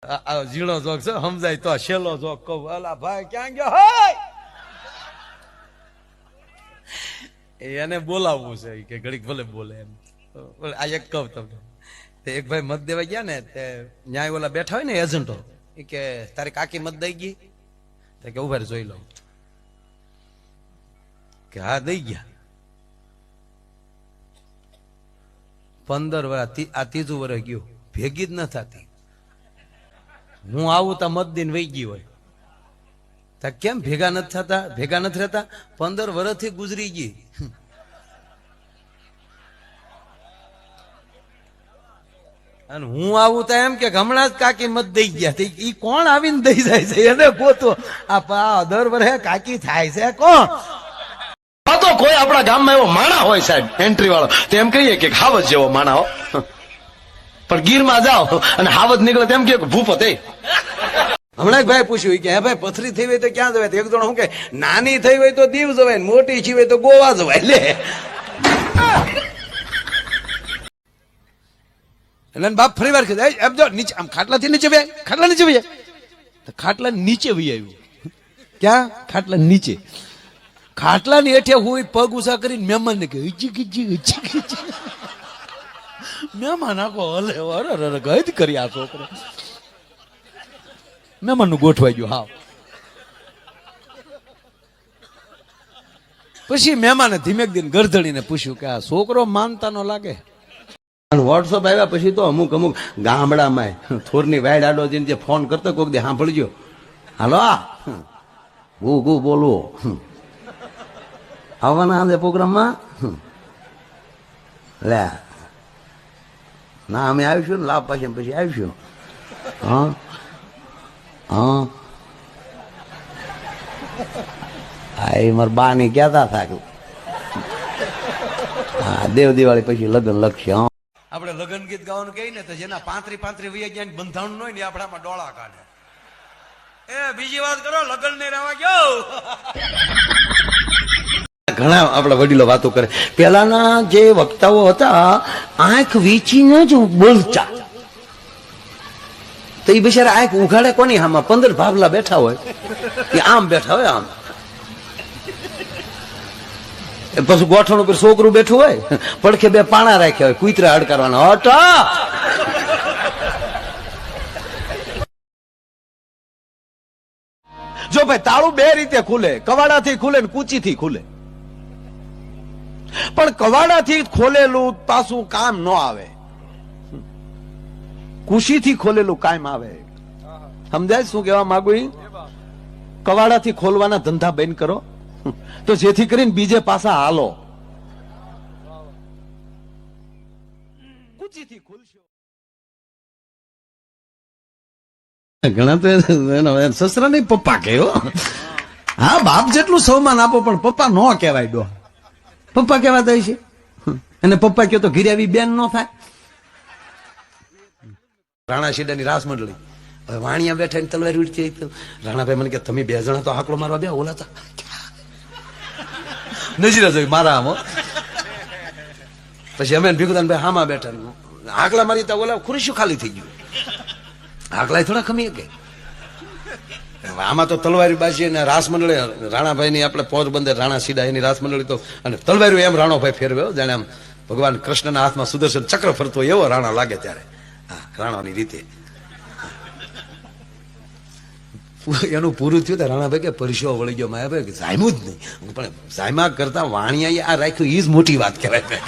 ઝીણો જોક છે સમજાય તો છેલ્લો જોક કહું. અલા ભાઈ ક્યાં ગયો હોય એને બોલાવવું છે કે ઘડીક ભલે બોલે એમ. આ એક કહું તમને. એક ભાઈ મત દેવા ગયા ને તે ન્યાય ઓલા બેઠા હોય ને એજન્ટો એ કે તારી કાકી મત દઈ ગઈ કે ઉભા જોઈ લઉં કે હા દઈ ગયા. 15 વર્ષ આ ત્રીજું વર્ષ ગયું ભેગી જ ન થતી. હું આવું તો મત દિન વહી ગઈ હોય તો કેમ ભેગા નથી થતા ભેગા નથી રહેતા 15 વર્ષથી ગુજરી ગઈ. અને હું આવું તો એમ કે હમણાં જ કાકી મત દઈ ગયા. ઈ કોણ આવીને દઈ જાય છે એને ગોતો. આ 10 વર્ષે કાકી થાય છે કોણ? તો કોઈ આપણા ગામમાં એવો માણા હોય સાહેબ એન્ટ્રી વાળો તો એમ કહીએ કે હાવજ જેવો માણા હો, પણ ગીરમાં જાઓ અને હાવજ નીકળે તેમ કે ભૂપત એ. હમણાં ભાઈ પૂછ્યું કે હે ભાઈ પથરી થઈ હોય તો ક્યાં જવાય? એક જણ શું કે નાની થઈ હોય તો દીવ જવાય, મોટી થઈ હોય તો ગોવા જવાય. લે એટલે બાપ ફરી વાર કીધું એમ જો નીચે આમ ખાટલાથી નીચે વ્યા, ખાટલા નીચે વ્યા. તો ખાટલા નીચે વી આવ્યું. ક્યાં? ખાટલા નીચે. ખાટલાની હેઠે હું પગ ઉષા કરીને મહેમાન ને કહ્યું મહેમાન આખો હલે અરે ગઈ કરી આ છોકરો. મહેમાન નું ગોઠવાઈ ગયું. હા પછી મહેમાને ધીમેક દિન ગરધડીને પૂછ્યું કે આ છોકરો માનતા નો લાગે. વોટ્સઅપ આવ્યા પછી તો અમુક ગામડામાં થોરની વાઈડ આડો જઈને જે ફોન કરતો કોક દે સાંભળજો, હાલો ગુ ગુ બોલવો આવવાના આજે પ્રોગ્રામમાં. લે ના અમે આવીશું ને લાભ પાછી પછી આવીશું. હા હા એ મારા બા ની કહેતા હતા હા દેવ દિવાળી પછી લગ્ન લખશે. આપણે લગ્ન ગીત ગાવાનું કહીએ ને તો જેના 35 વૈયા ગયા બંધાણ હોય ને આપણામાં ડોળા કાઢે. એ બીજી વાત કરો લગ્ન નહીં રહેવા ગયો. ઘણા આપણા વડીલો વાતો કરે. પેલાના જે વક્તાઓ હતા આંખ વીચીને જ બોલતા. તો એ બિચારા આંખ ઉઘાડે કોની આમાં 15 ભાવલા બેઠા હોય એ આમ બેઠા હોય આમ. પછી ગોઠણ ઉપર છોકરું બેઠું હોય પડખે 2 પાણા રાખ્યા હોય કુતરા હડકારવાના. હટા જો ભાઈ તાળું 2 રીતે ખુલે, કવાડાથી ખુલે ને કૂચીથી ખુલે. પણ કવાડાથી ખોલેલું પાછું કામ ન આવે, કુશીથી ખોલેલું કામ આવે. સમજાય શું કહેવા માંગુ? કવાડાથી ખોલવાના ધંધા બંધ કરો તો જેથી કરીને બીજે પાછા હાલો. કુચીથી ખુલશો. ઘણા તો સસરા નહીં પપ્પા કહેવો. હા બાપ જેટલું સૌમાન આપો પણ પપ્પા નો કહેવાય. ડો પપ્પા કેવા થાય છે અને પપ્પા કયો તો ઘીરાવી બેન નો થાય. રાણા શેડાની રાસ મંડળી હવે વાણિયા બેઠા તલવાર ઉડતી. રાણાભાઈ મને કે તમે 2 જણા તો આકડો મારવા બે ઓલા હતા નજીરા જોઈ મારા આમ. પછી અમે ભીખુદાનભાઈ હામાં બેઠા આકલા મારી તા ઓલા ખુરશીઓ ખાલી થઈ ગયું. આકલા થોડા ખમી કે આમાં તો તલવારી બાજી અને રાસ મંડળી રાણાભાઈ ની આપણે પોરબંદર રાણા સીડા એની રાસ મંડળી તો અને તલવારી એમ રાણોભાઈ ફેરવ્યો જાણે આમ ભગવાન કૃષ્ણના હાથમાં સુદર્શન ચક્ર ફરતો એવો રાણા લાગે ત્યારે. હા રાણાની રીતે એનું પૂરું થયું તો રાણાભાઈ કે પરસ્યો વળી ગયો માયાભાઈ જામ્યું જ નહીં. પણ જામ્યા કરતા વાણિયા આ રાખ્યું એ જ મોટી વાત કહેવાય.